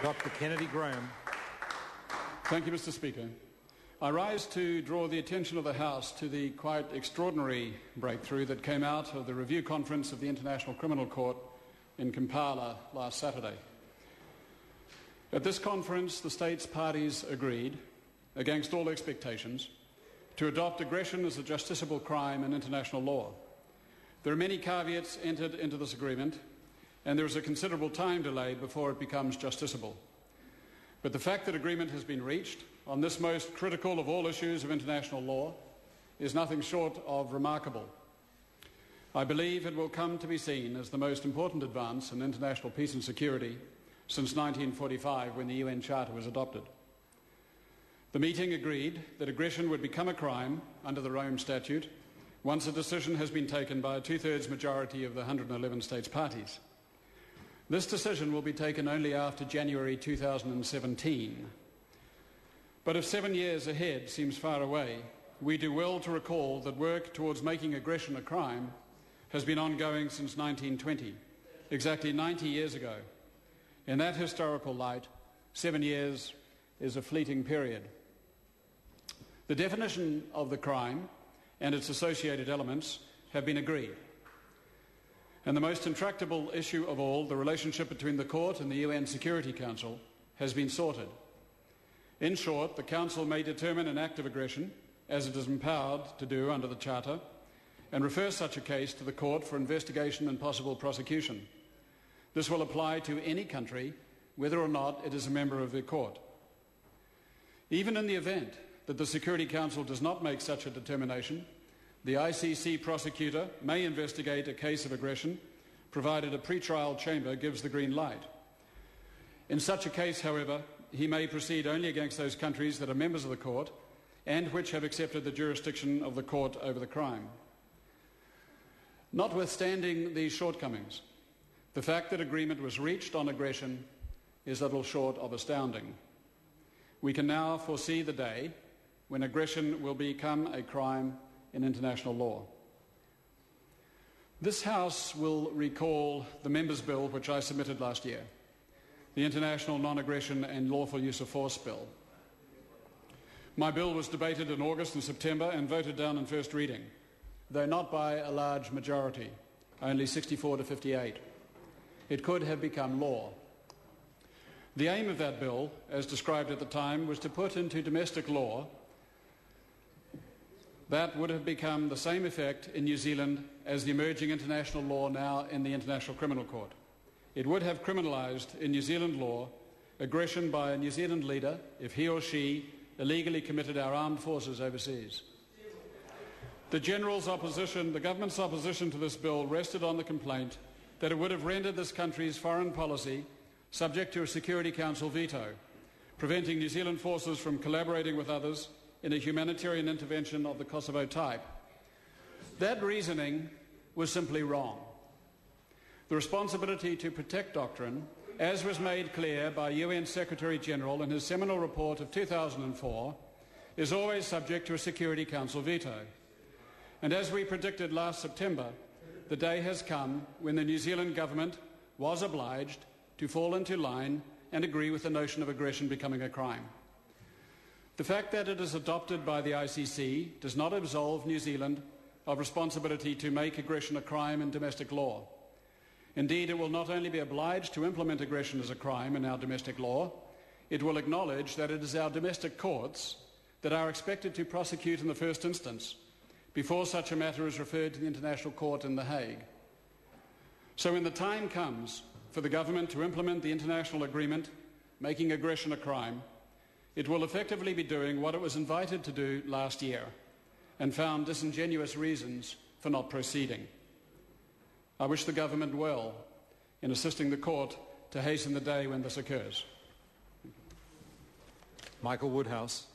Dr. Kennedy Graham. Thank you, Mr. Speaker. I rise to draw the attention of the House to the quite extraordinary breakthrough that came out of the review conference of the International Criminal Court in Kampala last Saturday. At this conference, the states parties agreed, against all expectations, to adopt aggression as a justiciable crime in international law. There are many caveats entered into this agreement, and there is a considerable time delay before it becomes justiciable. But the fact that agreement has been reached on this most critical of all issues of international law is nothing short of remarkable. I believe it will come to be seen as the most important advance in international peace and security since 1945, when the UN Charter was adopted. The meeting agreed that aggression would become a crime under the Rome Statute once a decision has been taken by a two-thirds majority of the 111 states parties. This decision will be taken only after January 2017. But if 7 years ahead seems far away, we do well to recall that work towards making aggression a crime has been ongoing since 1920, exactly 90 years ago. In that historical light, 7 years is a fleeting period. The definition of the crime and its associated elements have been agreed. And the most intractable issue of all, the relationship between the Court and the UN Security Council, has been sorted. In short, the Council may determine an act of aggression, as it is empowered to do under the Charter, and refer such a case to the Court for investigation and possible prosecution. This will apply to any country, whether or not it is a member of the Court. Even in the event that the Security Council does not make such a determination, the ICC prosecutor may investigate a case of aggression, provided a pre-trial chamber gives the green light. In such a case, however, he may proceed only against those countries that are members of the Court and which have accepted the jurisdiction of the Court over the crime. Notwithstanding these shortcomings, the fact that agreement was reached on aggression is little short of astounding. We can now foresee the day when aggression will become a crime in international law. This House will recall the Members' Bill which I submitted last year, the International Non-Aggression and Lawful Use of Force Bill. My bill was debated in August and September and voted down in first reading, though not by a large majority, only 64 to 58. It could have become law. The aim of that bill, as described at the time, was to put into domestic law that would have become the same effect in New Zealand as the emerging international law now in the International Criminal Court. It would have criminalised in New Zealand law aggression by a New Zealand leader if he or she illegally committed our armed forces overseas. The government's opposition to this bill rested on the complaint that it would have rendered this country's foreign policy subject to a Security Council veto, preventing New Zealand forces from collaborating with others in a humanitarian intervention of the Kosovo type. That reasoning was simply wrong. The responsibility to protect doctrine, as was made clear by UN Secretary-General in his seminal report of 2004, is always subject to a Security Council veto. And as we predicted last September, the day has come when the New Zealand government was obliged to fall into line and agree with the notion of aggression becoming a crime. The fact that it is adopted by the ICC does not absolve New Zealand of responsibility to make aggression a crime in domestic law. Indeed, it will not only be obliged to implement aggression as a crime in our domestic law, it will acknowledge that it is our domestic courts that are expected to prosecute in the first instance before such a matter is referred to the International Court in The Hague. So when the time comes for the government to implement the international agreement making aggression a crime, it will effectively be doing what it was invited to do last year and found disingenuous reasons for not proceeding. I wish the government well in assisting the court to hasten the day when this occurs. Michael Woodhouse.